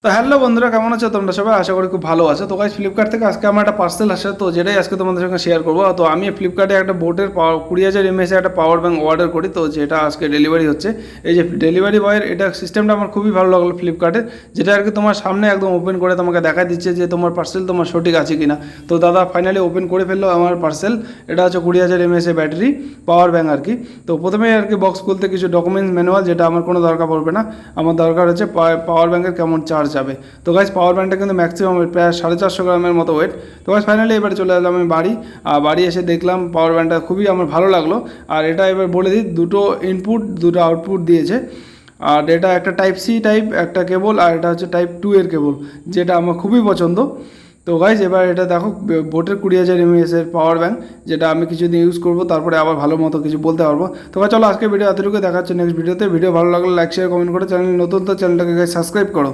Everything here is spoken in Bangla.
তো হ্যালো বন্ধুরা, কেমন আছো তোমরা সবাই? আশা করি খুব ভালো আছো। তো গাইস, ফ্লিপকার্ট থেকে আজকে আমার একটা পার্সেল আসে, তো যেটাই আজকে তোমাদের সঙ্গে শেয়ার করবো। তো আমি ফ্লিপকার্টে একটা বোটের 20,000 mAh একটা পাওয়ার ব্যাঙ্ক অর্ডার করি, তো যেটা আজকে ডেলিভারি হচ্ছে। এই যে ডেলিভারি বয়ের এটা সিস্টেমটা আমার খুবই ভালো লাগলো ফ্লিপকার্টের, যেটা আর কি তোমার সামনে একদম ওপেন করে তোমাকে দেখা দিচ্ছে যে তোমার পার্সেল তোমার সঠিক আছে কিনা। তো দাদা ফাইনালি ওপেন করে ফেললো আমার পার্সেল। এটা হচ্ছে 20,000 mAh ব্যাটারি পাওয়ার ব্যাঙ্ক আর কি। তো প্রথমে আর কি বক্স খুলতে কিছু ডকুমেন্টস ম্যানুয়াল, যেটা আমার কোনো দরকার পড়বে না। আমার দরকার হচ্ছে পাওয়ার ব্যাঙ্কের কেমন চার্জ যাবে। তো গাইস, পাওয়ার ব্যাঙ্কটা কিন্তু ম্যাক্সিমাম ওয়েট প্রায় 450 গ্রামের মতো ওয়েট। তো গাইস ফাইনালি এবার চলে এলাম আমি বাড়ি। আর বাড়ি এসে দেখলাম পাওয়ার ব্যাঙ্কটা খুবই আমার ভালো লাগলো। আর এটা এবার বলে দিই, দুটো ইনপুট দুটো আউটপুট দিয়েছে। আর এটা একটা টাইপ সি টাইপ একটা কেবল, আর এটা হচ্ছে টাইপ 2 এর কেবল, যেটা আমার খুবই পছন্দ। তো গাইজ এবার এটা দেখো, বোটের 20,000 mAh এর পাওয়ার ব্যাঙ্ক, যেটা আমি কিছুদিন ইউজ করবো, তারপরে আবার ভালো মতো কিছু বলতে পারবো। তো চলো আজকে ভিডিও এতটুকু, দেখাচ্ছে নেক্সট ভিডিওতে। ভিডিও ভালো লাগলে লাইক শেয়ার কমেন্ট করে, চ্যানেল নতুন তো চ্যানেলটাকে সাবস্ক্রাইব করো।